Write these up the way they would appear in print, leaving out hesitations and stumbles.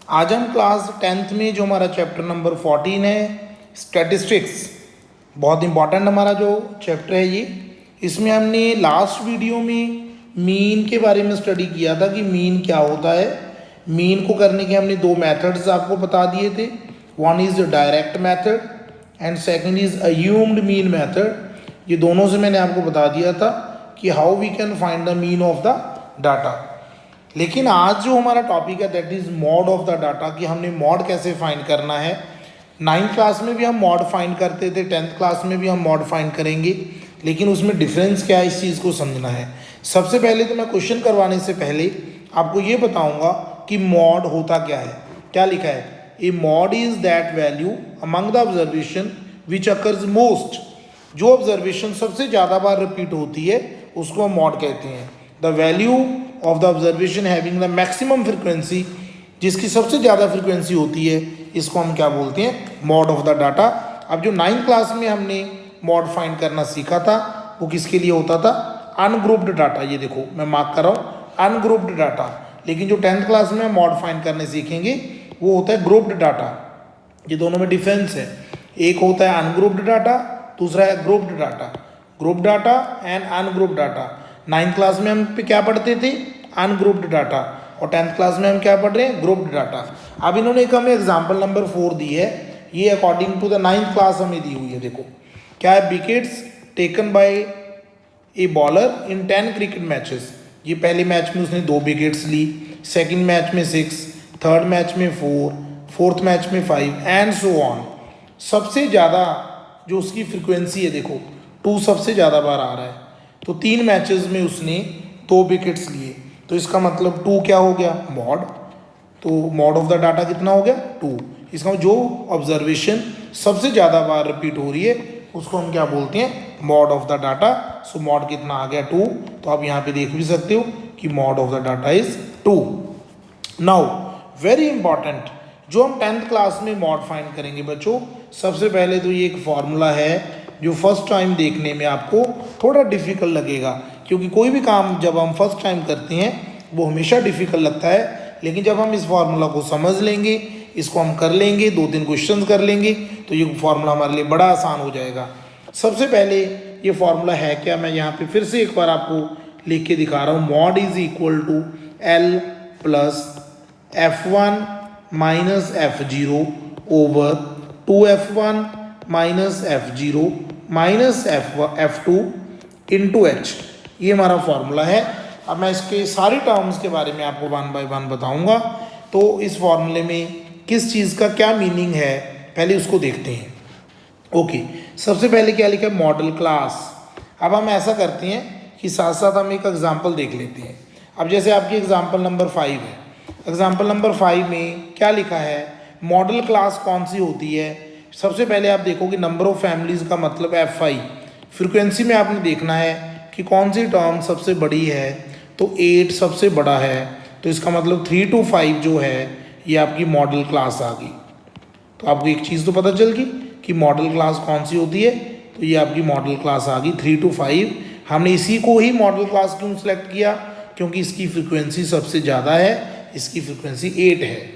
आज हम class 10th में जो हमारा चैप्टर नंबर 14 है स्टैटिस्टिक्स, बहुत इंपॉर्टेंट हमारा जो चैप्टर है ये। इसमें हमने लास्ट वीडियो में मीन के बारे में स्टडी किया था कि मीन क्या होता है। मीन को करने के हमने दो मेथड्स आपको बता दिए थे। One is direct method and second is assumed mean method. ये दोनों से मैंने आपको बता दिया था कि how we can find the mean of the data. लेकिन आज जो हमारा टॉपिक है that is mode of the data, कि हमने मॉड कैसे फाइंड करना है। 9th क्लास में भी हम मॉड फाइंड करते थे, 10th क्लास में भी हम मॉड फाइंड करेंगे, लेकिन उसमें डिफरेंस क्या है इस चीज़ को समझना है। सबसे पहले तो मैं क्वेश्चन करवाने से पहले आपको ये बताऊंगा कि मॉड होता क्या है। क्या लिखा है, a mode is that value among the observation which occurs most. जो ऑब्जर्वेशन सबसे ज़्यादा बार रिपीट होती है उसको हम मॉड कहते हैं। The value of the observation having the maximum frequency, जिसकी सबसे ज़्यादा फ्रिक्वेंसी होती है, इसको हम क्या बोलते हैं, मॉड ऑफ द डाटा। अब जो 9th क्लास में हमने मॉड फाइंड करना सीखा था वो किसके लिए होता था, अनग्रुप्ड डाटा। ये देखो मैं मार्क कर रहा हूँ अनग्रुप्ड डाटा। लेकिन जो 10th क्लास में हम मॉड फाइंड करने सीखेंगे वो होता है ग्रुप्ड डाटा। ये दोनों में डिफरेंस है, एक होता है अनग्रुप्ड डाटा, दूसरा है grouped data. Group data and ungrouped data. 9th class में हम पे क्या पढ़ते थे, अनग्रुप्ड डाटा, और 10th क्लास में हम क्या पढ़ रहे हैं, ग्रुप्ड डाटा। अब इन्होंने एक हमें एग्जाम्पल नंबर 4 दी है, ये according to the 9th class हमें दी हुई है। देखो क्या है, wickets taken by a bowler in 10 cricket matches. ये पहले मैच में उसने 2 विकेट्स ली, सेकेंड मैच में 6, थर्ड मैच में 4, फोर्थ मैच में 5 एंड सो ऑन। सबसे ज़्यादा जो उसकी फ्रिक्वेंसी है, देखो 2 सबसे ज़्यादा बार आ रहा है, तो 3 मैचेस में उसने 2 विकेट्स लिए, तो इसका मतलब 2 क्या हो गया, मॉड। तो मॉड ऑफ द डाटा कितना हो गया, 2। इसका जो ऑब्जर्वेशन सबसे ज़्यादा बार रिपीट हो रही है उसको हम क्या बोलते हैं, mod of the data. So mod कितना आ गया, 2। तो आप यहाँ पे देख भी सकते हो कि mod of the data is 2। Now very important, जो हम 10th क्लास में मॉड फाइंड करेंगे बच्चों, सबसे पहले तो ये एक फॉर्मूला है जो फर्स्ट टाइम देखने में आपको थोड़ा डिफिकल्ट लगेगा, क्योंकि कोई भी काम जब हम फर्स्ट टाइम करते हैं वो हमेशा डिफिकल्ट लगता है। लेकिन जब हम इस फार्मूला को समझ लेंगे, इसको हम कर लेंगे, 2-3 क्वेश्चन कर लेंगे, तो ये फार्मूला हमारे लिए बड़ा आसान हो जाएगा। सबसे पहले ये फार्मूला है क्या, मैं यहाँ पे फिर से एक बार आपको लिख के दिखा रहा हूँ। Mode is equal to L plus F1 minus F0 over 2F1 minus F0 minus F2 into H। ये हमारा फॉर्मूला है। अब मैं इसके सारी टर्म्स के बारे में आपको 1 बाय 1 बताऊंगा। तो इस फॉर्मूले में किस चीज़ का क्या मीनिंग है पहले उसको देखते हैं। ओके, सबसे पहले क्या लिखा है, मॉडल क्लास। अब हम ऐसा करते हैं कि साथ साथ हम एक एग्जाम्पल देख लेते हैं। अब जैसे आपकी एग्जाम्पल नंबर 5 है, एग्जाम्पल नंबर 5 में क्या लिखा है, मॉडल क्लास कौन सी होती है। सबसे पहले आप देखोगे नंबर ऑफ फैमिलीज़ का मतलब F5। फ्रिक्वेंसी में आपने देखना है कि कौन सी टर्म सबसे बड़ी है, तो 8 सबसे बड़ा है, तो इसका मतलब 3 to 5 जो है ये आपकी मॉडल क्लास आ गई। तो आपको एक चीज़ तो पता चल गई कि मॉडल क्लास कौन सी होती है, तो ये आपकी मॉडल क्लास आ गई 3 to 5। हमने इसी को ही मॉडल क्लास क्यों सिलेक्ट किया, क्योंकि इसकी फ्रिक्वेंसी सबसे ज़्यादा है, इसकी फ्रिक्वेंसी 8 है।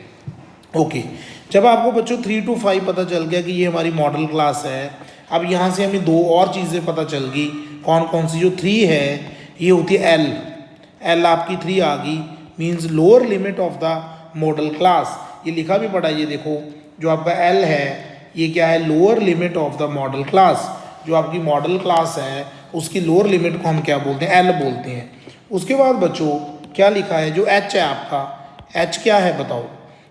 ओके, जब आपको बच्चों 3 to 5 पता चल गया कि ये हमारी मॉडल क्लास है, अब यहाँ से हमें 2 और चीज़ें पता चल गई। कौन कौन सी, जो 3 है ये होती है एल। एल आपकी 3 आ गई, means lower limit of the model class. ये लिखा भी पड़ा है, ये देखो जो आपका एल है ये क्या है, lower limit of the model class. जो आपकी मॉडल क्लास है उसकी लोअर लिमिट को हम क्या बोलते हैं, एल बोलते हैं। उसके बाद बच्चों क्या लिखा है, जो एच है आपका, एच क्या है बताओ,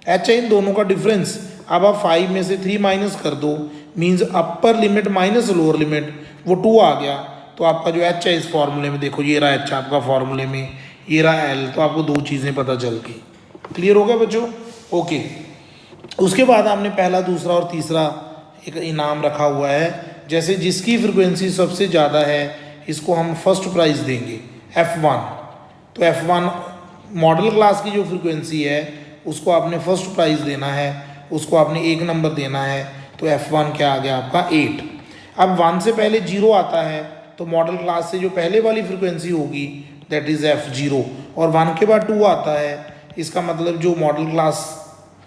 एच है इन दोनों का डिफरेंस। अब आप 5 में से 3 माइनस कर दो, means upper limit minus lower limit, वो 2 आ गया। तो आपका जो एच है इस फॉर्मूले में, देखो ये रहा एच आपका फॉर्मूले में, ये रहा एल, तो आपको 2 चीज़ें पता चल गई। क्लियर हो गया बच्चों। ओके, उसके बाद हमने पहला, दूसरा और तीसरा एक इनाम रखा हुआ है। जैसे जिसकी फ्रिक्वेंसी सबसे ज़्यादा है इसको हम फर्स्ट प्राइज़ देंगे, F1। तो F1 मॉडल क्लास की जो फ्रिक्वेंसी है उसको आपने फर्स्ट प्राइज़ देना है, उसको आपने 1 नंबर देना है। तो F1 क्या आ गया आपका 8। अब 1 से पहले 0 आता है, तो मॉडल क्लास से जो पहले वाली फ्रिक्वेंसी होगी दैट इज़ F0, और 1 के बाद 2 आता है, इसका मतलब जो मॉडल क्लास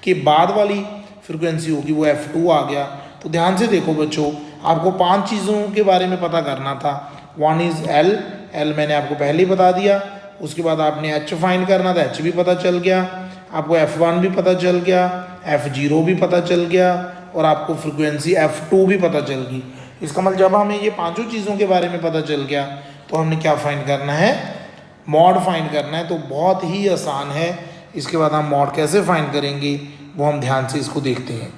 के बाद वाली फ्रिक्वेंसी होगी वो F2 आ गया। तो ध्यान से देखो बच्चों, आपको 5 चीज़ों के बारे में पता करना था। वन इज़ एल मैंने आपको पहले ही बता दिया। उसके बाद आपने H फाइंड करना था, H भी पता चल गया। आपको F1 भी पता चल गया, F0 भी पता चल गया और आपको फ्रिक्वेंसी F2 भी पता चल गई। इसका मतलब जब हमें ये पांचों चीज़ों के बारे में पता चल गया तो हमने क्या फाइंड करना है, मॉड फाइंड करना है। तो बहुत ही आसान है। इसके बाद हम मॉड कैसे फाइंड करेंगे वो हम ध्यान से इसको देखते हैं।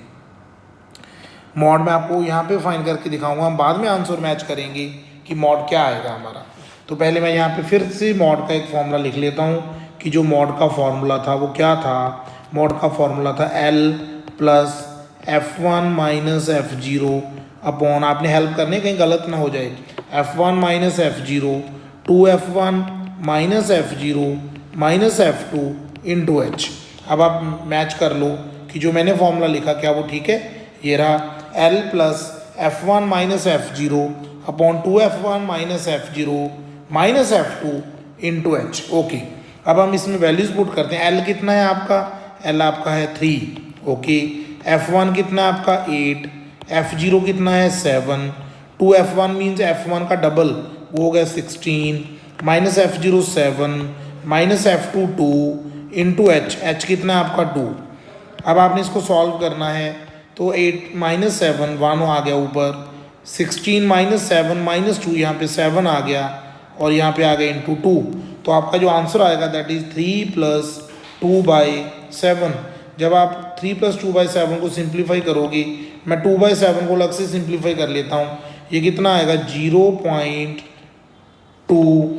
मॉड मैं आपको यहाँ पे फाइंड करके दिखाऊंगा, हम बाद में आंसर मैच करेंगे कि मॉड क्या आएगा हमारा। तो पहले मैं यहाँ पे फिर से मॉड का एक फॉर्मूला लिख लेता हूँ कि जो मॉड का फॉर्मूला था वो क्या था। मॉड का फॉर्मूला था L plus F1 minus F0 upon, आपने हेल्प करने कहीं गलत ना हो जाए, F1 minus F0 2F1 minus F0 minus F2 into H। अब आप मैच कर लो कि जो मैंने फॉर्मूला लिखा क्या वो ठीक है। ये रहा L plus F1 minus F0 upon 2F1 minus F0 minus F2 into H। Okay, अब हम इसमें वैल्यूज पुट करते हैं। L कितना है आपका, L आपका है 3। ओके, F1 कितना है आपका 8, F0 कितना है 7, 2F1 मीन्स F1 का डबल वो हो गया 16, minus F0 7 minus F2 2 into H। H कितना है आपका 2। अब आपने इसको सॉल्व करना है तो 8 माइनस 7 1 आ गया ऊपर, 16 माइनस 7 माइनस 2 यहाँ पे 7 आ गया और यहाँ पे आ गया इंटू 2। तो आपका जो आंसर आएगा दैट इज 3 प्लस 2/7। जब आप 3 प्लस 2/7 को सिंप्लीफाई करोगे, मैं 2/7 को अलग से सिंप्लीफाई कर लेता हूँ, ये कितना आएगा 0.2,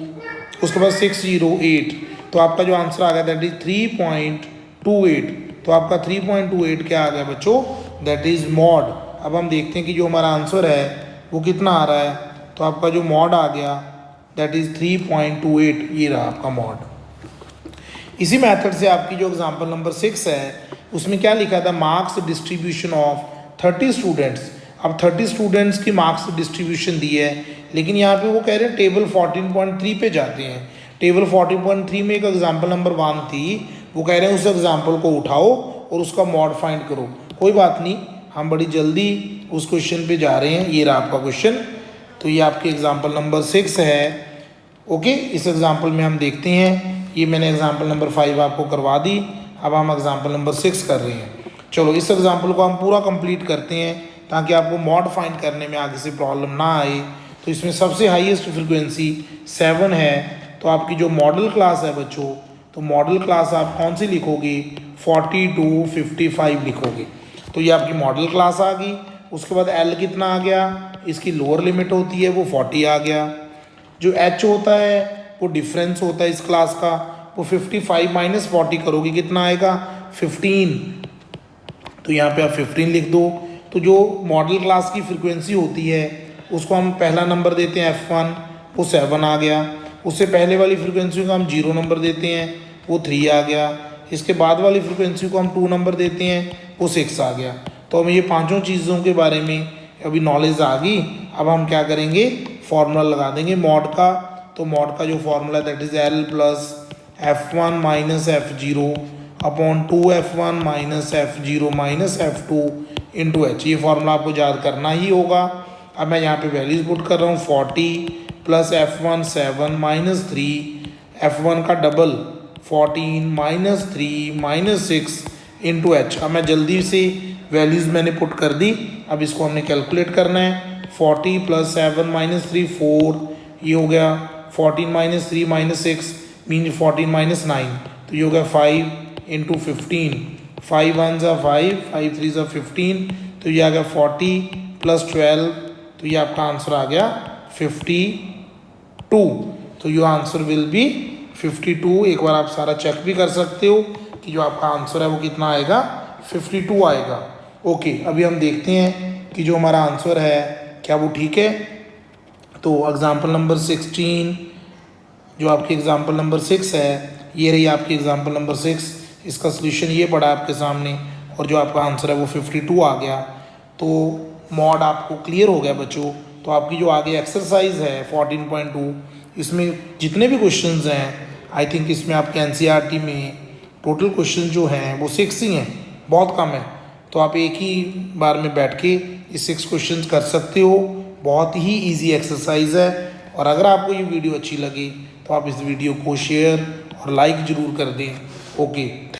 उसके बाद 608। तो आपका जो आंसर आ गया दैट इज 3.28। तो आपका 3.28 क्या आ गया बच्चों, दैट इज मॉड। अब हम देखते हैं कि जो हमारा आंसर है वो कितना आ रहा है। तो आपका जो मॉड आ गया दैट इज 3.28, ये रहा आपका मॉड। इसी मेथड से आपकी जो एग्जांपल नंबर 6 है उसमें क्या लिखा था, मार्क्स डिस्ट्रीब्यूशन ऑफ 30 स्टूडेंट्स। अब 30 स्टूडेंट्स की मार्क्स डिस्ट्रीब्यूशन दी है, लेकिन यहाँ पे वो कह रहे हैं टेबल 14.3 पे जाते हैं। टेबल 14.3 में एक एग्जांपल नंबर 1 थी, वो कह रहे हैं उस एग्जांपल को उठाओ और उसका मॉड फाइंड करो। कोई बात नहीं, हम बड़ी जल्दी उस क्वेश्चन पे जा रहे हैं। ये रहा आपका क्वेश्चन। तो ये आपकी एग्जांपल नंबर 6 है। ओके, इस एग्जांपल में हम देखते हैं, ये मैंने एग्जांपल नंबर 5 आपको करवा दी, अब हम एग्जांपल नंबर 6 कर रहे हैं। चलो इस एग्जांपल को हम पूरा कंप्लीट करते हैं ताकि आपको मॉड फाइंड करने में आगे से प्रॉब्लम ना आए। तो इसमें सबसे हाईएस्ट फ्रिक्वेंसी 7 है। तो आपकी जो मॉडल क्लास है बच्चों, तो मॉडल क्लास आप कौन सी लिखोगे, 40 to 55 लिखोगे। तो ये आपकी मॉडल क्लास आ गई। उसके बाद L कितना आ गया, इसकी लोअर लिमिट होती है वो 40 आ गया। जो H होता है वो डिफरेंस होता है इस क्लास का, वो 55 माइनस 40 करोगे कितना आएगा 15। तो यहाँ पे आप 15 लिख दो। तो जो मॉडल क्लास की फ्रीक्वेंसी होती है उसको हम पहला नंबर देते हैं F1, वो 7 आ गया। उससे पहले वाली फ्रीक्वेंसी को हम 0 नंबर देते हैं, वो 3 आ गया। इसके बाद वाली फ्रीक्वेंसी को हम 2 नंबर देते हैं, वो 6 आ गया। तो हमें ये पांचों चीज़ों के बारे में अभी नॉलेज आ गई। अब हम क्या करेंगे, फॉर्मूला लगा देंगे मॉड का। तो मॉड का जो formula that is L plus F1 minus F0 upon 2F1 minus F0 minus F2 into H। ये फॉर्मूला आपको याद करना ही होगा। अब मैं यहाँ पे वैल्यूज पुट कर रहा हूँ, 40 प्लस F1 7 माइनस 3 F1 का double 14 minus 3 minus 6 into H। अब मैं जल्दी से वैल्यूज़ मैंने पुट कर दी। अब इसको हमने कैलकुलेट करना है। 40 प्लस 7 माइनस 3 4, ये हो गया 14 माइनस 3 माइनस 6 मीन 14 माइनस 9, तो ये हो गया 5 इंटू 15। 5 1 ज़ा 5, 5 3 ज़ा 15, तो ये आ गया 40 प्लस 12, तो ये आपका आंसर आ गया 52। तो योर आंसर विल बी 52। एक बार आप सारा चेक भी कर सकते हो कि जो आपका आंसर है वो कितना आएगा, 52 आएगा। ओके, अभी हम देखते हैं कि जो हमारा आंसर है क्या वो ठीक है। तो एग्जाम्पल नंबर 16, जो आपकी एग्जाम्पल नंबर 6 है, ये रही आपकी एग्जाम्पल नंबर 6। इसका सोल्यूशन ये पड़ा आपके सामने और जो आपका आंसर है वो 52 आ गया। तो मॉड आपको क्लियर हो गया बच्चों। तो आपकी जो आगे एक्सरसाइज है 14.2, इसमें जितने भी क्वेश्चंस हैं, आई थिंक इसमें आपके NCERT में टोटल क्वेश्चन जो हैं वो 6 ही हैं। बहुत कम है, तो आप एक ही बार में बैठ के ये 6 क्वेश्चंस कर सकते हो। बहुत ही इजी एक्सरसाइज है। और अगर आपको ये वीडियो अच्छी लगी तो आप इस वीडियो को शेयर और लाइक ज़रूर कर दें। ओके।